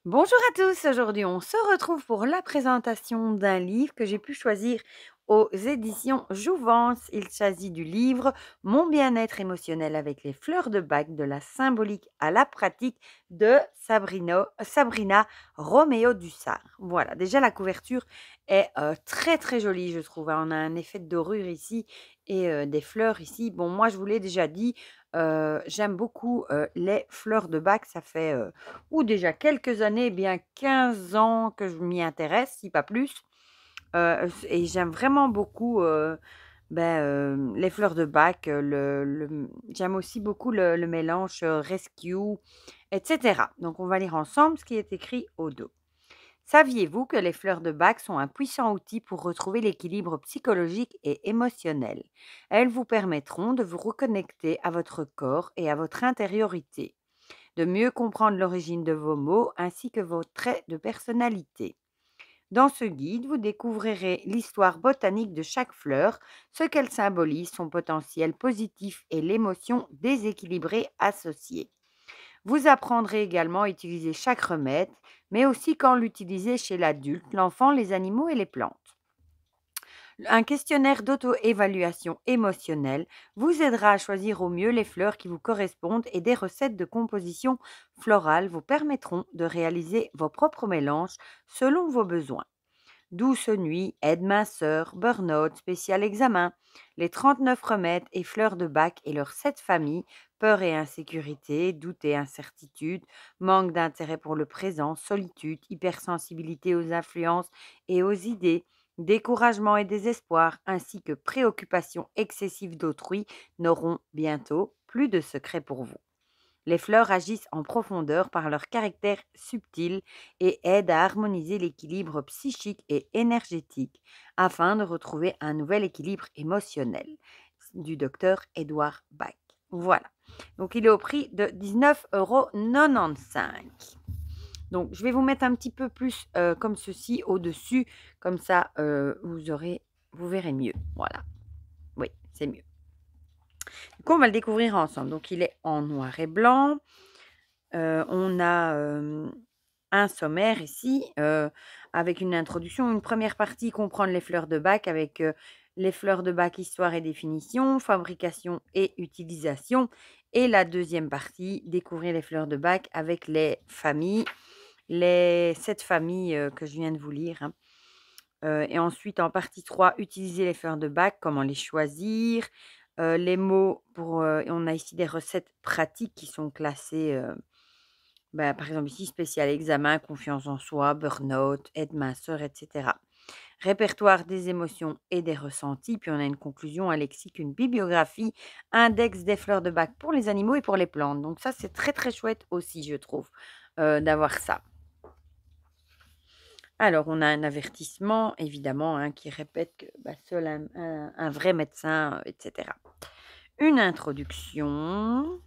Bonjour à tous, aujourd'hui on se retrouve pour la présentation d'un livre que j'ai pu choisir aux éditions Jouvence. Il s'agit du livre Mon bien-être émotionnel avec les fleurs de bac, de la symbolique à la pratique de Sabrina Roméo Dussart. Voilà, déjà la couverture est très très jolie je trouve, hein. On a un effet de dorure ici et des fleurs ici. Bon, moi je vous l'ai déjà dit, j'aime beaucoup les fleurs de bac, ça fait ou déjà quelques années, bien 15 ans que je m'y intéresse, si pas plus. Et j'aime vraiment beaucoup, les fleurs de bac, j'aime aussi beaucoup le mélange, rescue et cetera. Donc on va lire ensemble ce qui est écrit au dos. Saviez-vous que les fleurs de bac sont un puissant outil pour retrouver l'équilibre psychologique et émotionnel? Elles vous permettront de vous reconnecter à votre corps et à votre intériorité, de mieux comprendre l'origine de vos mots ainsi que vos traits de personnalité. Dans ce guide, vous découvrirez l'histoire botanique de chaque fleur, ce qu'elle symbolise, son potentiel positif et l'émotion déséquilibrée associée. Vous apprendrez également à utiliser chaque remède, mais aussi quand l'utiliser chez l'adulte, l'enfant, les animaux et les plantes. Un questionnaire d'auto-évaluation émotionnelle vous aidera à choisir au mieux les fleurs qui vous correspondent et des recettes de composition florale vous permettront de réaliser vos propres mélanges selon vos besoins. Douce nuit, aide minceur, burn-out, spécial examen, les 39 remèdes et fleurs de bac et leurs 7 familles, peur et insécurité, doute et incertitude, manque d'intérêt pour le présent, solitude, hypersensibilité aux influences et aux idées, découragement et désespoir, ainsi que préoccupation excessive d'autrui n'auront bientôt plus de secret pour vous. Les fleurs agissent en profondeur par leur caractère subtil et aident à harmoniser l'équilibre psychique et énergétique afin de retrouver un nouvel équilibre émotionnel. Du docteur Edouard Bach. Voilà. Donc il est au prix de 19,95 €. Donc je vais vous mettre un petit peu plus comme ceci au-dessus, comme ça vous verrez mieux. Voilà. Oui, c'est mieux. Du coup, on va le découvrir ensemble. Donc il est en noir et blanc. On a, un sommaire ici, avec une introduction. Une première partie, comprendre les fleurs de bac avec, les fleurs de bac, histoire et définition, fabrication et utilisation. Et la deuxième partie, découvrir les fleurs de bac avec les familles, les 7 familles, que je viens de vous lire, hein. Et ensuite en partie 3, utiliser les fleurs de bac, comment les choisir, les mots pour, et on a ici des recettes pratiques qui sont classées, par exemple ici, spécial examen, confiance en soi, burn-out, aide minceur, et cetera. Répertoire des émotions et des ressentis, puis on a une conclusion, un lexique, une bibliographie, index des fleurs de bac pour les animaux et pour les plantes. Donc ça, c'est très, très chouette aussi, je trouve, d'avoir ça. Alors, on a un avertissement, évidemment, hein, qui répète que, seul un vrai médecin, et cetera. Une introduction.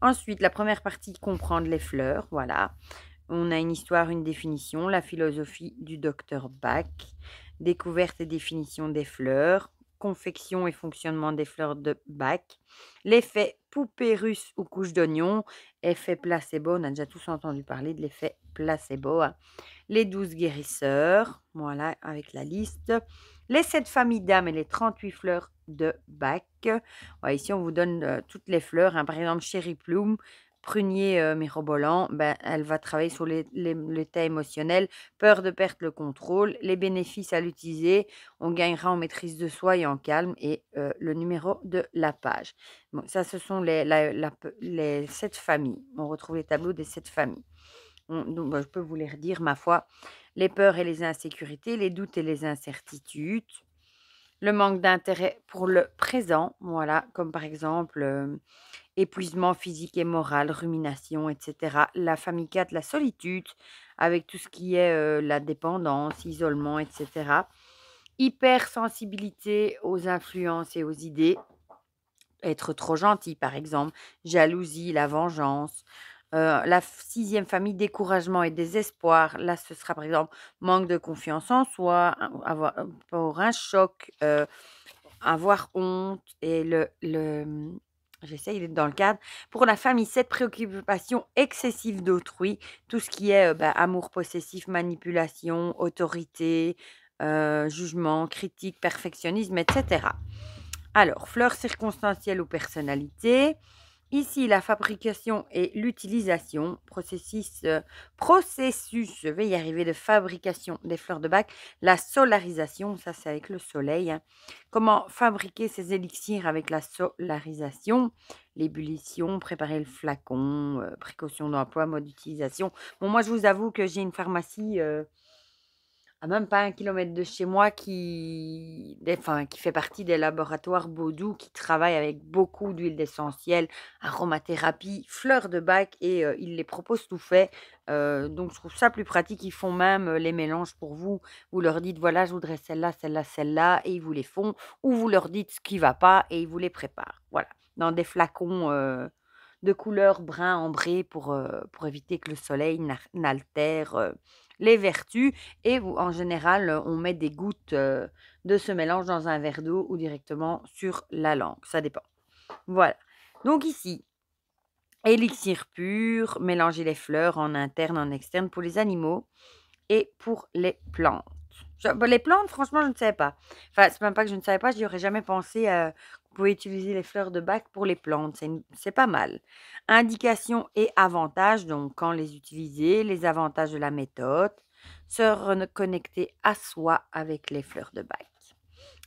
Ensuite, la première partie, comprendre les fleurs, voilà. On a une histoire, une définition, la philosophie du docteur Bach, découverte et définition des fleurs, confection et fonctionnement des fleurs de Bach, l'effet poupée russe ou couche d'oignon, effet placebo, on a déjà tous entendu parler de l'effet placebo, hein. Les 12 guérisseurs, voilà, avec la liste, les 7 familles d'âmes et les 38 fleurs de Bach. Ouais, ici, on vous donne toutes les fleurs, hein. Par exemple, Cherry Plum, prunier mirobolant, elle va travailler sur l'état émotionnel, peur de perdre le contrôle, les bénéfices à l'utiliser, on gagnera en maîtrise de soi et en calme, et le numéro de la page. Bon, ça, ce sont les 7 familles. On retrouve les tableaux des 7 familles. Donc, je peux vous les redire, ma foi. Les peurs et les insécurités, les doutes et les incertitudes, le manque d'intérêt pour le présent, voilà, comme par exemple, épuisement physique et moral, rumination, et cetera. La famille 4, la solitude, avec tout ce qui est, la dépendance, isolement, et cetera. Hypersensibilité aux influences et aux idées, être trop gentil, par exemple, jalousie, la vengeance. La 6e famille, découragement et désespoir. Là, ce sera, par exemple, manque de confiance en soi, pour un choc, avoir honte, et J'essaye d'être dans le cadre. Pour la famille 7, préoccupation excessive d'autrui, tout ce qui est, amour possessif, manipulation, autorité, jugement, critique, perfectionnisme et cetera. Alors, fleurs circonstancielles ou personnalité. Ici, la fabrication et l'utilisation, processus, je vais y arriver, de fabrication des fleurs de bac. La solarisation, ça c'est avec le soleil, hein. Comment fabriquer ces élixirs avec la solarisation, l'ébullition, préparer le flacon, précaution d'emploi, mode d'utilisation. Bon, moi je vous avoue que j'ai une pharmacie à même pas 1 kilomètre de chez moi qui fait partie des laboratoires Baudou, qui travaillent avec beaucoup d'huiles d'essentiel, aromathérapie, fleurs de bac et ils les proposent tout fait. Donc je trouve ça plus pratique. Ils font même, les mélanges pour vous. Vous leur dites: «Voilà, je voudrais celle-là, celle-là, celle-là» et ils vous les font ou vous leur dites ce qui va pas et ils vous les préparent. Voilà, dans des flacons, de couleur brun ambré pour éviter que le soleil n'altère, les vertus et en général, on met des gouttes, de ce mélange dans un verre d'eau ou directement sur la langue, ça dépend. Voilà. Donc ici, élixir pur, mélanger les fleurs en interne, en externe pour les animaux et pour les plantes. Les plantes, franchement, je ne savais pas. Enfin, c'est même pas que je ne savais pas, j'y aurais jamais pensé, qu'on pouvait utiliser les fleurs de bac pour les plantes. C'est pas mal. Indications et avantages, donc quand les utiliser, les avantages de la méthode, se reconnecter à soi avec les fleurs de bac.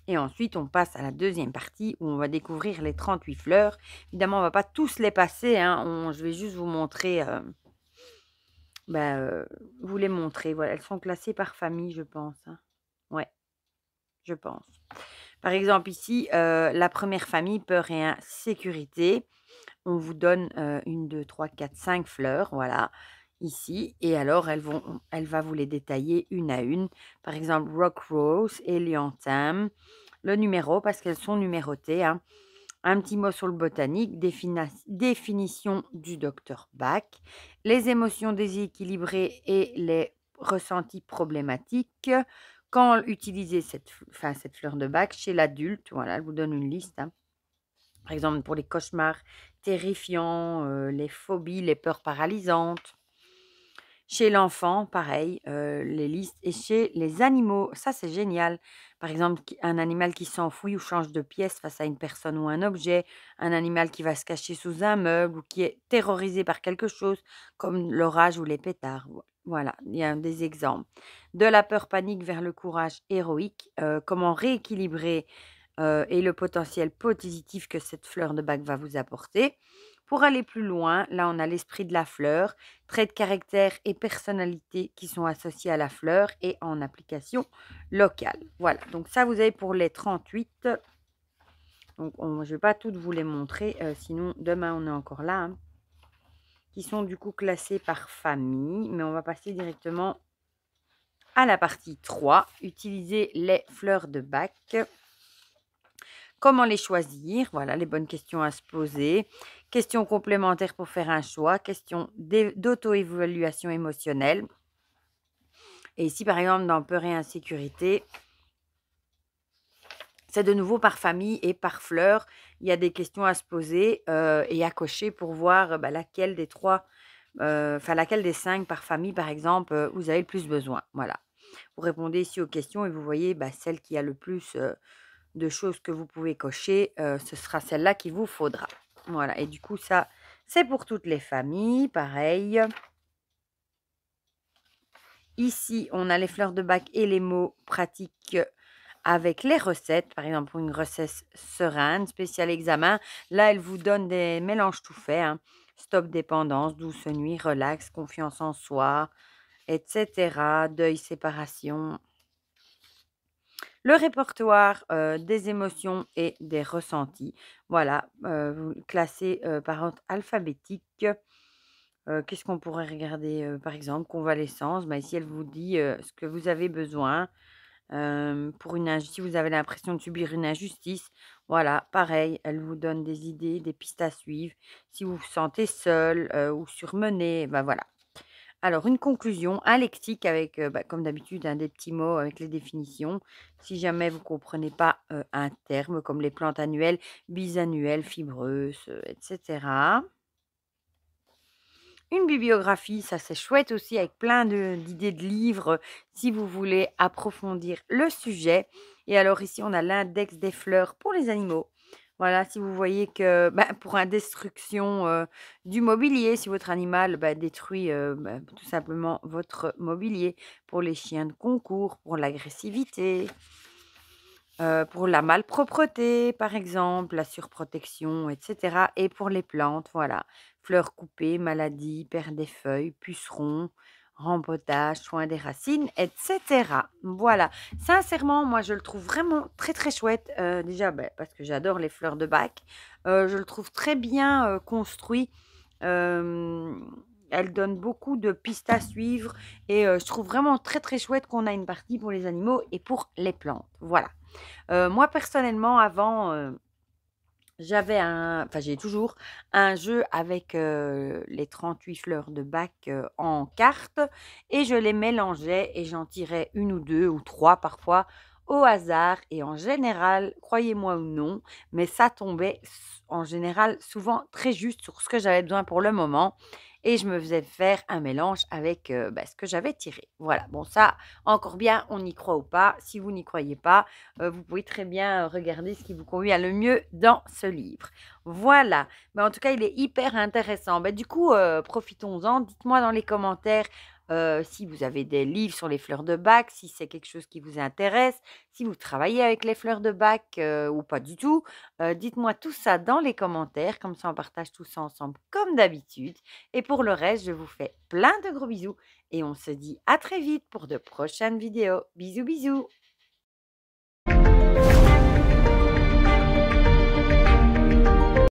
Et ensuite, on passe à la deuxième partie où on va découvrir les 38 fleurs. Évidemment, on va pas tous les passer, hein. Je vais juste vous montrer, bah, vous les montrer. Voilà, elles sont classées par famille, je pense, hein. Ouais, je pense. Par exemple, ici, la première famille, peur et insécurité. On vous donne 1, 2, 3, 4, 5 fleurs, voilà, ici. Et alors, elle va vous les détailler une à une. Par exemple, Rock Rose, Hélianthème. Le numéro, parce qu'elles sont numérotées, hein. Un petit mot sur le botanique, définition du docteur Bach, les émotions déséquilibrées et les ressentis problématiques. Quand utiliser cette fleur de Bach chez l'adulte, voilà, elle vous donne une liste, hein. Par exemple, pour les cauchemars terrifiants, les phobies, les peurs paralysantes. Chez l'enfant, pareil, les listes et chez les animaux, ça c'est génial. Par exemple, un animal qui s'enfuit ou change de pièce face à une personne ou un objet, un animal qui va se cacher sous un meuble ou qui est terrorisé par quelque chose, comme l'orage ou les pétards. Voilà, il y a des exemples. De la peur panique vers le courage héroïque, comment rééquilibrer et le potentiel positif que cette fleur de bac va vous apporter. Pour aller plus loin, là, on a l'esprit de la fleur, traits de caractère et personnalité qui sont associés à la fleur et en application locale. Voilà, donc ça, vous avez pour les 38. Donc, je ne vais pas toutes vous les montrer, sinon demain, on est encore là, hein, qui sont du coup classés par famille. Mais on va passer directement à la partie 3, utiliser les fleurs de bac. Comment les choisir? Voilà, les bonnes questions à se poser. Questions complémentaires pour faire un choix. Questions d'auto-évaluation émotionnelle. Et ici, par exemple, dans peur et insécurité, c'est de nouveau par famille et par fleur. Il y a des questions à se poser et à cocher pour voir laquelle des trois, laquelle des 5 par famille, par exemple, vous avez le plus besoin. Voilà. Vous répondez ici aux questions et vous voyez celle qui a le plus de choses que vous pouvez cocher, ce sera celle-là qu'il vous faudra. Voilà, et du coup, ça, c'est pour toutes les familles, pareil. Ici, on a les fleurs de bac et les mots pratiques avec les recettes. Par exemple, pour une recette sereine, spécial examen. Là, elle vous donne des mélanges tout faits, hein. Stop dépendance, douce nuit, relax, confiance en soi, etc. Deuil, séparation. Le répertoire, des émotions et des ressentis. Voilà, classé, par ordre alphabétique. Qu'est-ce qu'on pourrait regarder? Par exemple, convalescence, ici, elle vous dit, ce que vous avez besoin. Pour si vous avez l'impression de subir une injustice, voilà, pareil, elle vous donne des idées, des pistes à suivre. Si vous vous sentez seul, ou surmené, voilà. Alors une conclusion, un lexique avec, comme d'habitude, hein, des petits mots avec les définitions. Si jamais vous ne comprenez pas, un terme comme les plantes annuelles, bisannuelles, fibreuses, et cetera. Une bibliographie, ça c'est chouette aussi avec plein d'idées de livres, si vous voulez approfondir le sujet. Et alors ici, on a l'index des fleurs pour les animaux. Voilà, si vous voyez que pour une destruction du mobilier, si votre animal détruit tout simplement votre mobilier, pour les chiens de concours, pour l'agressivité, pour la malpropreté, par exemple, la surprotection, et cetera, et pour les plantes, voilà. Fleurs coupées, maladies, perte des feuilles, pucerons, rempotage, soin des racines, et cetera. Voilà. Sincèrement, moi, je le trouve vraiment très, très chouette. Déjà, parce que j'adore les fleurs de bac. Je le trouve très bien construit. Hem, Elle donne beaucoup de pistes à suivre et je trouve vraiment très, très chouette qu'on a une partie pour les animaux et pour les plantes. Voilà. Moi personnellement avant, j'avais j'ai toujours un jeu avec, les 38 fleurs de bac, en cartes et je les mélangeais et j'en tirais une ou 2 ou 3 parfois au hasard et en général, croyez-moi ou non, mais ça tombait en général souvent très juste sur ce que j'avais besoin pour le moment et je me faisais faire un mélange avec, ce que j'avais tiré. Voilà, bon ça, encore bien, on y croit ou pas. Si vous n'y croyez pas, vous pouvez très bien regarder ce qui vous convient le mieux dans ce livre. Voilà, mais en tout cas, il est hyper intéressant. Du coup, profitons-en. Dites-moi dans les commentaires si vous avez des livres sur les fleurs de bac, si c'est quelque chose qui vous intéresse, si vous travaillez avec les fleurs de bac ou pas du tout. Dites-moi tout ça dans les commentaires, comme ça on partage tout ça ensemble comme d'habitude. Et pour le reste, je vous fais plein de gros bisous et on se dit à très vite pour de prochaines vidéos. Bisous bisous.